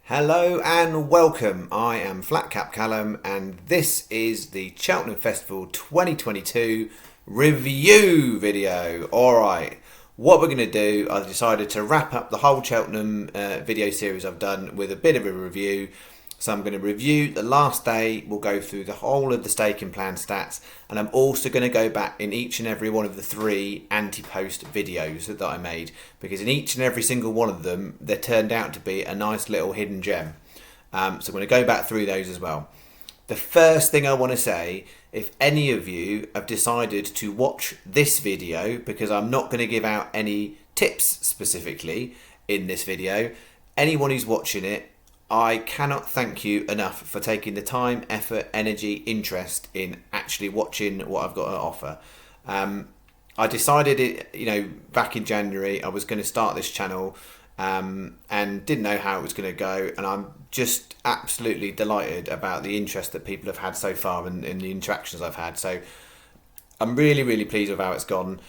Hello and welcome. I am Flatcap Callum and this is the Cheltenham Festival 2022 review video. Alright, what we're going to do, I've decided to wrap up the whole Cheltenham video series I've done with a bit of a review. So I'm going to review the last day, we'll go through the whole of the staking plan stats, and I'm also going to go back in each and every one of the 3 Ante-post videos that I made, because in each and every single one of them, there turned out to be a nice little hidden gem. So I'm going to go back through those as well. The first thing I want to say, if any of you have decided to watch this video, because I'm not going to give out any tips specifically in this video, anyone who's watching it, I cannot thank you enough for taking the time, effort, energy, interest in actually watching what I've got to offer. I decided back in January I was going to start this channel and didn't know how it was going to go, and I'm just absolutely delighted about the interest that people have had so far and the interactions I've had. So I'm really pleased with how it's gone.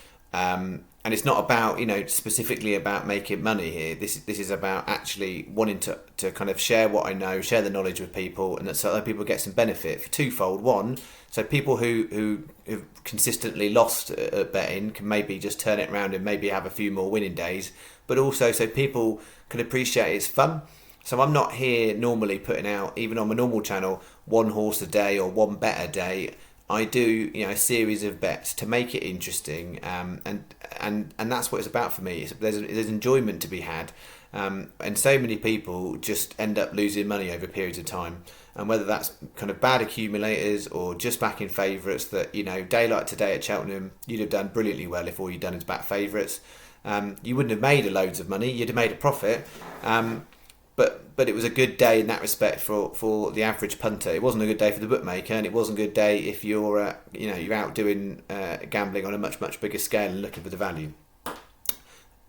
And it's not about, specifically about making money here. This is about actually wanting to kind of share what I know, share the knowledge with people, and so other people get some benefit for twofold. One, so people who have consistently lost at betting can maybe just turn it around and maybe have a few more winning days, but also so people can appreciate it's fun. So I'm not here normally putting out, even on my normal channel, one horse a day or one bet a day. I do, a series of bets to make it interesting, and that's what it's about for me. There's enjoyment to be had, and so many people just end up losing money over periods of time, and whether that's kind of bad accumulators or just backing favourites that, day like today at Cheltenham, you'd have done brilliantly well if all you'd done is back favourites. You wouldn't have made loads of money, you'd have made a profit. But it was a good day in that respect for the average punter. It wasn't a good day for the bookmaker, and it wasn't a good day if you're you're out doing gambling on a much bigger scale and looking for the value.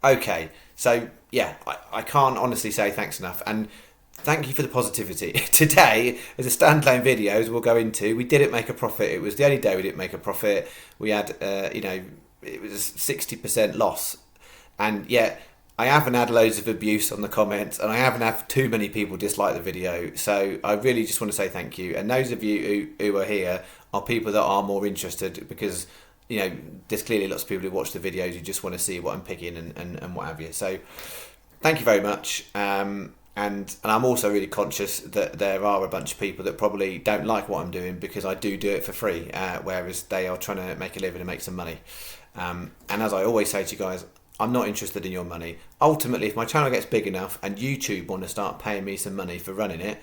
Okay, so yeah, I can't honestly say thanks enough, and thank you for the positivity. Today, as a standalone video, as we'll go into, we didn't make a profit. It was the only day we didn't make a profit. We had it was a 60% loss, and yet I haven't had loads of abuse on the comments, and I haven't had too many people dislike the video. So I really just want to say thank you. And those of you who are here are people that are more interested, because there's clearly lots of people who watch the videos who just want to see what I'm picking and what have you. So thank you very much. And I'm also really conscious that there are a bunch of people that probably don't like what I'm doing, because I do it for free, whereas they are trying to make a living and make some money. And as I always say to you guys, I'm not interested in your money. Ultimately, if my channel gets big enough and YouTube want to start paying me some money for running it,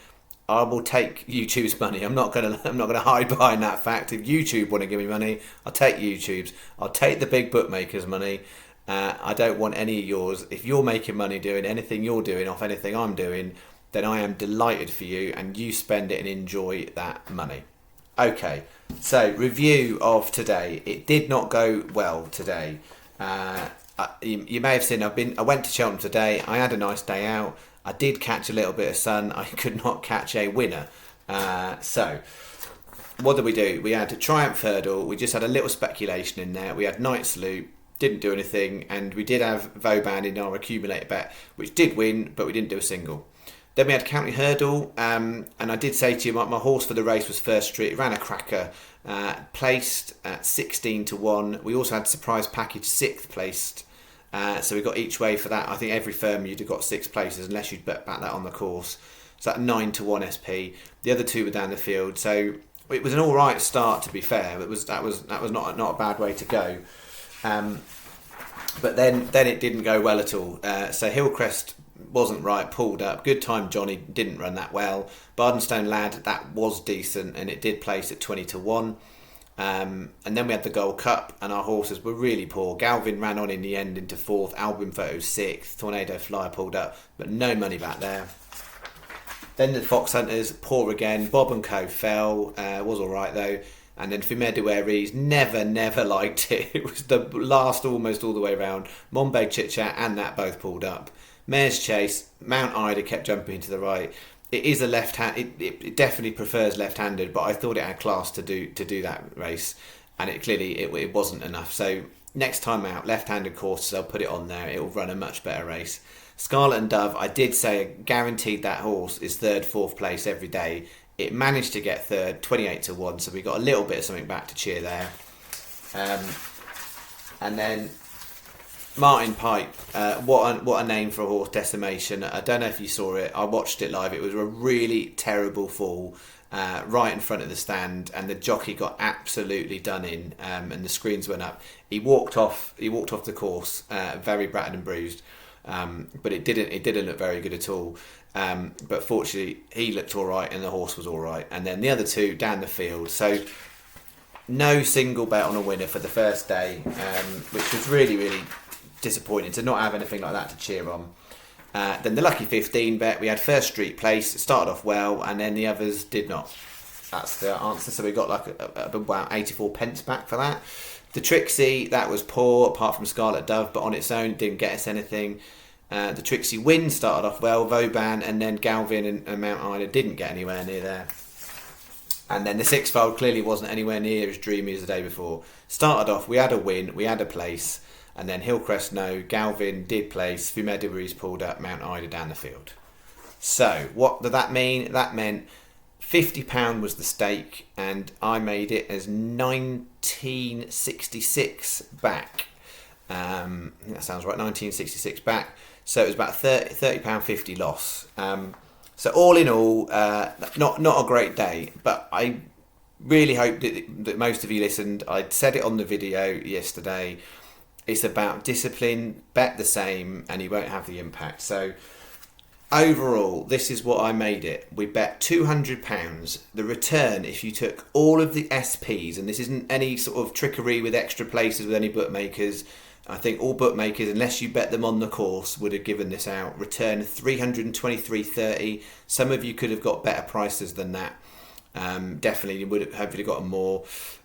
I will take YouTube's money. I'm not gonna hide behind that fact. If YouTube want to give me money, I'll take YouTube's. I'll take the big bookmakers' money. I don't want any of yours. If you're making money doing anything you're doing off anything I'm doing, then I am delighted for you, and you spend it and enjoy that money. Okay, so review of today. It did not go well today. You may have seen I went to Cheltenham today. I had a nice day out. I did catch a little bit of sun. I could not catch a winner. So what did we do? We had a Triumph Hurdle. We just had a little speculation in there. We had Night Salute, didn't do anything, and we did have Vauban in our accumulator bet, which did win, but we didn't do a single. Then we had County Hurdle, and I did say to you, my horse for the race was First Street. It ran a cracker, placed at 16-1. We also had Surprise Package 6th placed. So we got each way for that. I think every firm you'd have got 6 places unless you'd bet back that on the course. So that 9-1 SP. The other 2 were down the field. So it was an all right start, to be fair. That was not a bad way to go. But then it didn't go well at all. So Hillcrest wasn't right, pulled up. Good Time Johnny didn't run that well. Bardenstone Lad, that was decent, and it did place at 20-1. And then we had the Gold Cup, and our horses were really poor. Galvin ran on in the end into 4th, Album Photo 6th, Tornado Flyer pulled up, but no money back there. Then the Fox Hunters, poor again. Bob and Co fell, was alright though. And then Fumer de Weries, never liked it. It was the last almost all the way around. Mombay Chit Chat and that both pulled up. Mare's Chase, Mount Ida kept jumping to the right. It is a left hand. It definitely prefers left-handed, but I thought it had class to do that race, and it wasn't enough. So next time out, left-handed courses, I'll put it on there. It will run a much better race. Scarlet and Dove, I did say guaranteed that horse is third, fourth place every day. It managed to get third, 28 to 1, so we got a little bit of something back to cheer there. And then Martin Pipe, what a name for a horse, Decimation. I don't know if you saw it. I watched it live. It was a really terrible fall, right in front of the stand, and the jockey got absolutely done in, and the screens went up. He walked off the course, very battered and bruised, but it didn't look very good at all. But fortunately, he looked all right, and the horse was all right. And then the other two down the field. So no single bet on a winner for the first day, which was really, really disappointing to not have anything like that to cheer on. Then the lucky 15 bet, we had First Street Place. It started off well, and then the others did not. That's the answer. So we got like about 84 pence back for that. The Trixie, that was poor, apart from Scarlet Dove, but on its own didn't get us anything. The Trixie Win started off well, Vauban, and then Galvin and Mount Ida didn't get anywhere near there. And then the six-fold clearly wasn't anywhere near as dreamy as the day before. Started off, we had a win, we had a place, and then Hillcrest no, Galvin did place, Fumedibury's pulled up, Mount Ida down the field. So, what did that mean? That meant £50 was the stake, and I made it as 1966 back. I think that sounds right, 1966 back. So it was about £30.50 loss. So all in all, not a great day, but I really hope that most of you listened. I said it on the video yesterday. It's about discipline, bet the same, and you won't have the impact. So overall, this is what I made it. We bet £200. The return, if you took all of the SPs, and this isn't any sort of trickery with extra places with any bookmakers, I think all bookmakers, unless you bet them on the course, would have given this out. Return 323.30. Some of you could have got better prices than that. Definitely, you would have hopefully gotten more.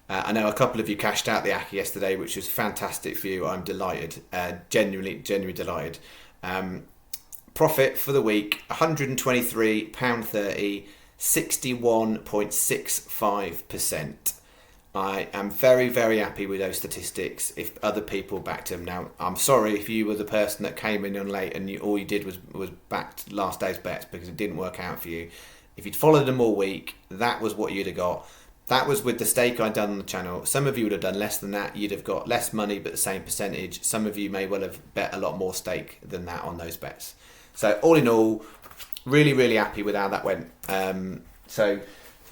I know a couple of you cashed out the Aki yesterday, which was fantastic for you. I'm delighted, genuinely delighted. Profit for the week: £123.30, 61.65%. I am very, very happy with those statistics if other people backed them. Now, I'm sorry if you were the person that came in on late and all you did was backed last day's bets because it didn't work out for you. If you'd followed them all week, that was what you'd have got. That was with the stake I'd done on the channel. Some of you would have done less than that. You'd have got less money but the same percentage. Some of you may well have bet a lot more stake than that on those bets. So all in all, really, really happy with how that went. So,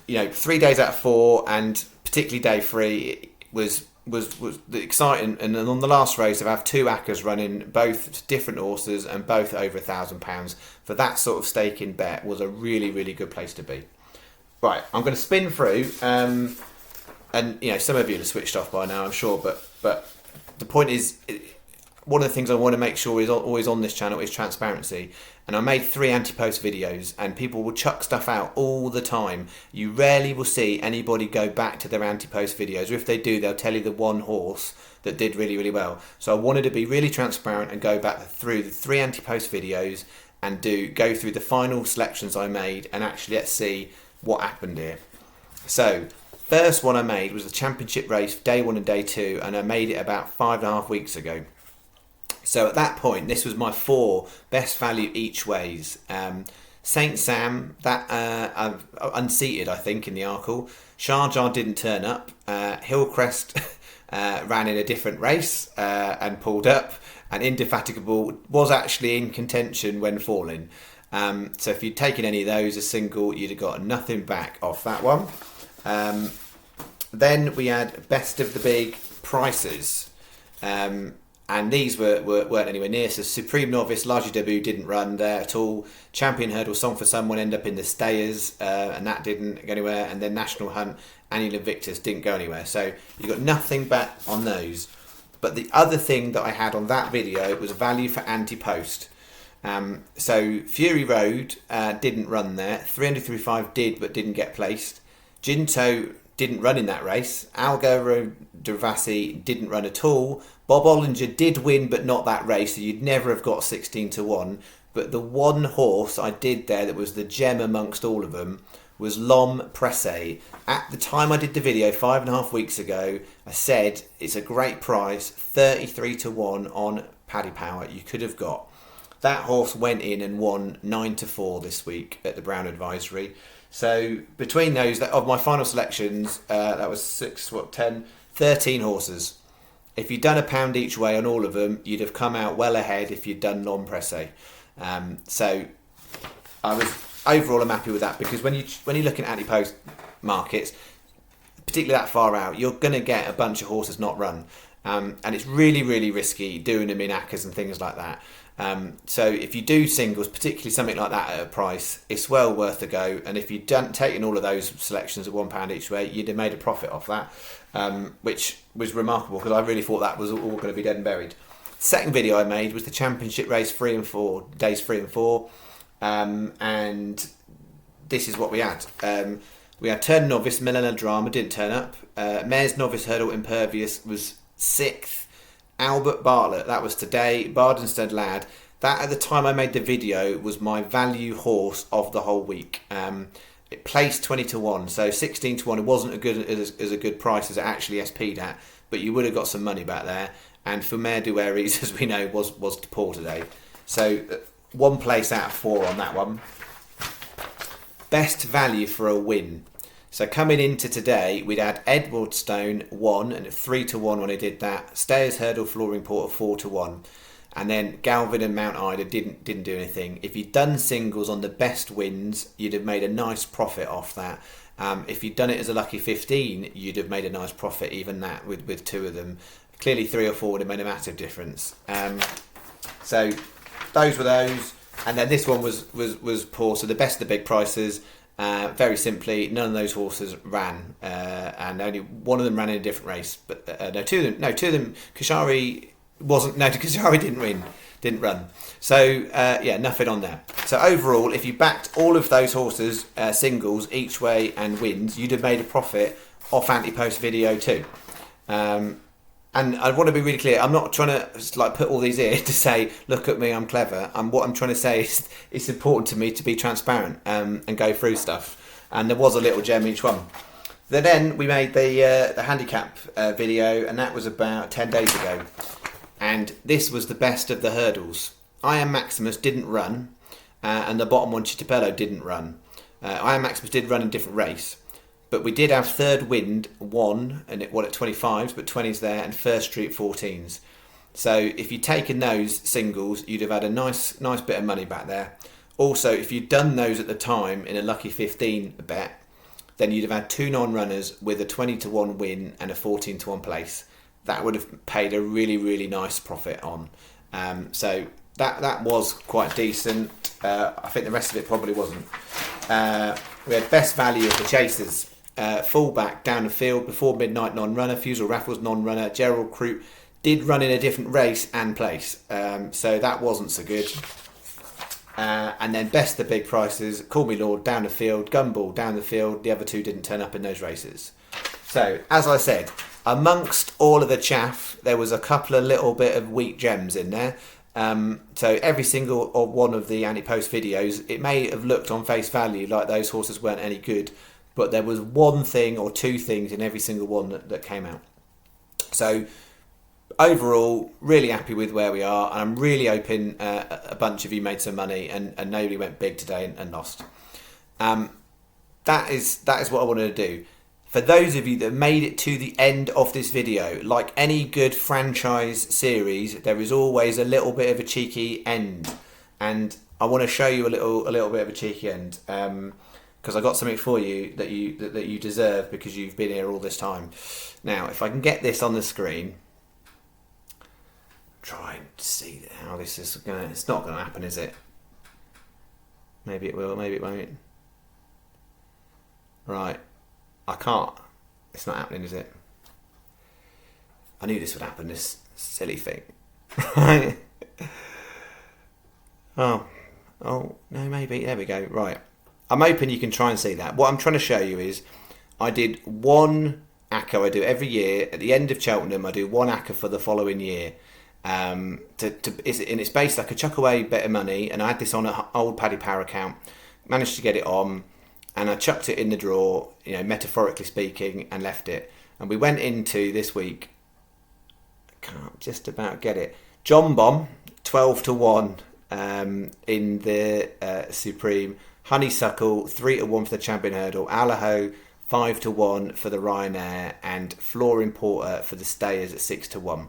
3 days out of 4, and particularly day 3 was exciting. And on the last race, I've had 2 Accas running, both different horses and both over £1,000. For that sort of staking bet was a really, really good place to be. Right, I'm going to spin through, and some of you have switched off by now, I'm sure, but the point is, one of the things I want to make sure is always on this channel is transparency. And I made 3 anti-post videos, and people will chuck stuff out all the time. You rarely will see anybody go back to their anti-post videos, or if they do, they'll tell you the one horse that did really, really well. So I wanted to be really transparent and go back through the 3 anti-post videos and go through the final selections I made, and actually let's see what happened here. So first one I made was the championship race, day 1 and day 2, and I made it about 5.5 weeks ago. So at that point, this was my 4 best value each ways. Saint Sam, that unseated, I think, in the Arkle. Sharjah didn't turn up. Hillcrest ran in a different race and pulled up. And Indefatigable was actually in contention when falling. So if you'd taken any of those as single, you'd have got nothing back off that one. Then we had Best of the Big prices. And these weren't anywhere near. So Supreme Novice, Largely Debut didn't run there at all. Champion Hurdle, Song for Someone ended up in the Stayers, and that didn't go anywhere. And then National Hunt, Annual Invictus didn't go anywhere. So you got nothing back on those. But the other thing that I had on that video was value for Ante-post. So Fury Road didn't run there. 335 did, but didn't get placed. Ginto didn't run in that race. Algaro Dravasi didn't run at all. Bob Ollinger did win, but not that race, so you'd never have got 16 to 1. But the one horse I did there that was the gem amongst all of them was L'Homme Pressé. At the time I did the video 5.5 weeks ago, I said it's a great price, 33 to 1 on Paddy Power you could have got. That horse went in and won 9-4 this week at the Brown Advisory. So between those, of my final selections, that was 13 horses. If you'd done £1 each way on all of them, you'd have come out well ahead if you'd done non-presse. So I was overall I'm happy with that, because when you're looking at Ante-post markets, particularly that far out, you're going to get a bunch of horses not run, and it's really, really risky doing them in ACCAs and things like that. So if you do singles, particularly something like that at a price, it's well worth a go. And if you'd taken all of those selections at £1 each way, you'd have made a profit off that, which was remarkable, because I really thought that was all going to be dead and buried. Second video I made was the Championship race 3 and 4, days 3 and 4, and this is what we had. We had Turn Novice, Millennium Drama, didn't turn up. Mares Novice Hurdle Impervious was 6th. Albert Bartlett, that was today. Bardenstead Lad, that at the time I made the video was my value horse of the whole week. It placed 20-1, so 16-1. It wasn't as a good price as it actually SP'd at, but you would have got some money back there. And for Mare du Aries, as we know, was to poor today. So 1 place out of 4 on that one. Best value for a win. So coming into today, we'd had Edwardstone 1 and 3-1 when I did that. Stayers Hurdle Flooring Porter 4-1, and then Galvin and Mount Ida didn't do anything. If you'd done singles on the best wins, you'd have made a nice profit off that. If you'd done it as a lucky 15, you'd have made a nice profit, even that with 2 of them. Clearly 3 or 4 would have made a massive difference. So those were those, and then this one was poor. So the best of the big prices. Very simply, none of those horses ran, and only one of them ran in a different race. But two of them. Kashari didn't run. So nothing on there. So overall, if you backed all of those horses singles each way and wins, you'd have made a profit off Ante-post video too. And I want to be really clear. I'm not trying to put all these here to say, look at me, I'm clever. What I'm trying to say is it's important to me to be transparent and go through stuff. And there was a little gem each one. Then we made the handicap video, and that was about 10 days ago. And this was the best of the hurdles. I Am Maximus didn't run, and the bottom one, Chitapello, didn't run. I Am Maximus did run a different race. But we did have Third Wind 1, and it won at 25s, but 20s there, and First Street 14s. So if you'd taken those singles, you'd have had a nice bit of money back there. Also, if you'd done those at the time in a lucky 15 bet, then you'd have had 2 non-runners with a 20-1 win and a 14-1 place. That would have paid a really, really nice profit on. So that was quite decent. I think the rest of it probably wasn't. We had best value of the chasers. Fullback Down the Field, Before Midnight non-runner, Fusel Raffles non-runner, Gerald Croop did run in a different race and place, so that wasn't so good. And then best of the big prices, Call Me Lord Down the Field, Gumball Down the Field, the other 2 didn't turn up in those races. So as I said, amongst all of the chaff, there was a couple of little bit of weak gems in there. So every single one of the Ante-post videos, it may have looked on face value like those horses weren't any good, but there was 1 thing or 2 things in every single one that came out. So overall, really happy with where we are, and I'm really hoping a bunch of you made some money and nobody went big today and lost. That is what I wanted to do. For those of you that made it to the end of this video, like any good franchise series, there is always a little bit of a cheeky end, and I want to show you a little bit of a cheeky end, because I got something for you that you deserve, because you've been here all this time. Now, if I can get this on the screen, try and see how this is gonna. It's not gonna happen, is it? Maybe it will. Maybe it won't. Right. I can't. It's not happening, is it? I knew this would happen, this silly thing. Right. Oh, no, maybe. There we go. Right. I'm hoping you can try and see that. What I'm trying to show you is I did 1 ACCA I do every year. At the end of Cheltenham, I do 1 ACCA for the following year. It's based like a chuck away bit of money, and I had this on an old Paddy Power account. Managed to get it on. And I chucked it in the drawer, metaphorically speaking, and left it. And we went into this week. I can't just about get it. John Bomb, 12-1. in the Supreme. Honeysuckle 3-1 for the Champion Hurdle. Allaho 5-1 for the Ryanair, and Flooring Porter for the Stayers at 6-1.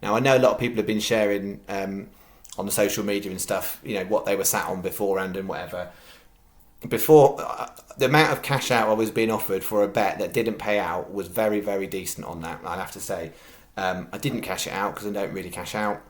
Now I know a lot of people have been sharing on the social media and stuff, what they were sat on beforehand and whatever. Before, the amount of cash out I was being offered for a bet that didn't pay out was very, very decent on that, I'd have to say. I didn't cash it out because I don't really cash out.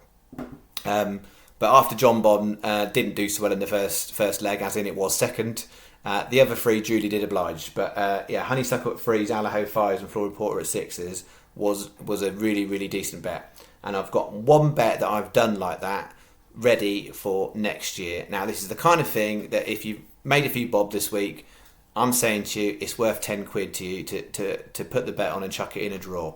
But after John Bon didn't do so well in the first leg, as in it was second, the other three duly did oblige. But Honeysuckle at 3s, Allaho 5s and Flooring Porter at 6s was a really, really decent bet. And I've got one bet that I've done like that ready for next year. Now, this is the kind of thing that if you've made a few bob this week, I'm saying to you, it's worth 10 quid to you to put the bet on and chuck it in a draw.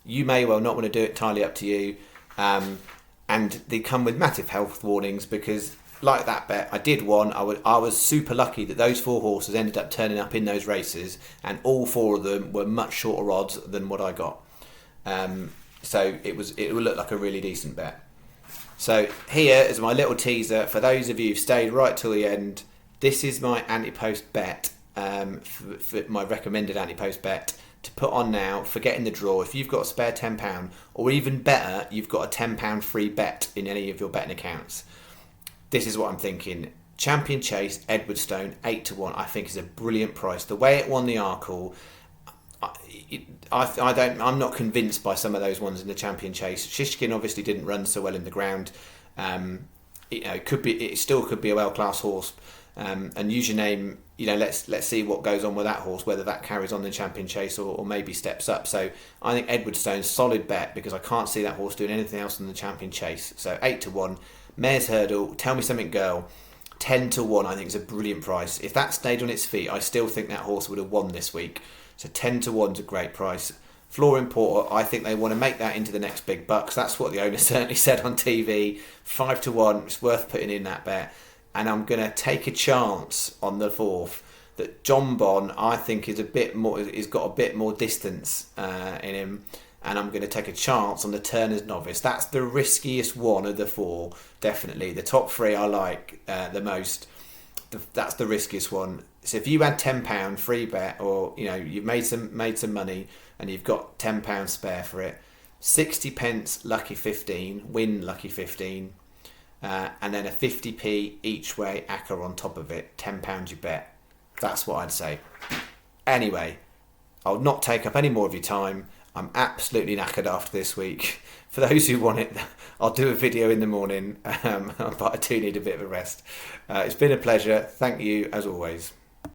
You may well not want to do it, entirely up to you. And they come with massive health warnings because, like that bet, I did one. I was super lucky that those 4 horses ended up turning up in those races, and all 4 of them were much shorter odds than what I got. So it would look like a really decent bet. So here is my little teaser for those of you who've stayed right till the end. This is my Ante-post bet, for my recommended Ante-post bet to put on now for getting the draw. If you've got a spare £10, or even better, you've got a £10 free bet in any of your betting accounts. This is what I'm thinking. Champion Chase, Edwardstone, 8-1. I think is a brilliant price. The way it won the Arkle, I'm not convinced by some of those ones in the Champion Chase. Shishkin obviously didn't run so well in the ground. It still could be a well-class horse. And use your name. Let's see what goes on with that horse, whether that carries on the Champion Chase or maybe steps up. So I think Edwardstone's solid bet because I can't see that horse doing anything else than the Champion Chase. So 8-1. Mare's Hurdle, Tell Me Something Girl, 10-1. I think is a brilliant price. If that stayed on its feet, I still think that horse would have won this week. So 10-1 is a great price. Flooring Porter, I think they want to make that into the next big bucks. That's what the owner certainly said on TV. 5-1. It's worth putting in that bet. And I'm going to take a chance on the 4th that John Bon, I think, is he's got a bit more distance in him. And I'm going to take a chance on the Turner's Novice. That's the riskiest one of the 4, definitely. The top 3 I like the most. That's the riskiest one. So if you had £10 free bet, or you've made some money and you've got £10 spare for it, 60p lucky 15, win lucky 15. And then a 50p each way acca on top of it, £10 you bet. That's what I'd say. Anyway, I'll not take up any more of your time. I'm absolutely knackered after this week. For those who want it, I'll do a video in the morning, but I do need a bit of a rest. It's been a pleasure. Thank you as always.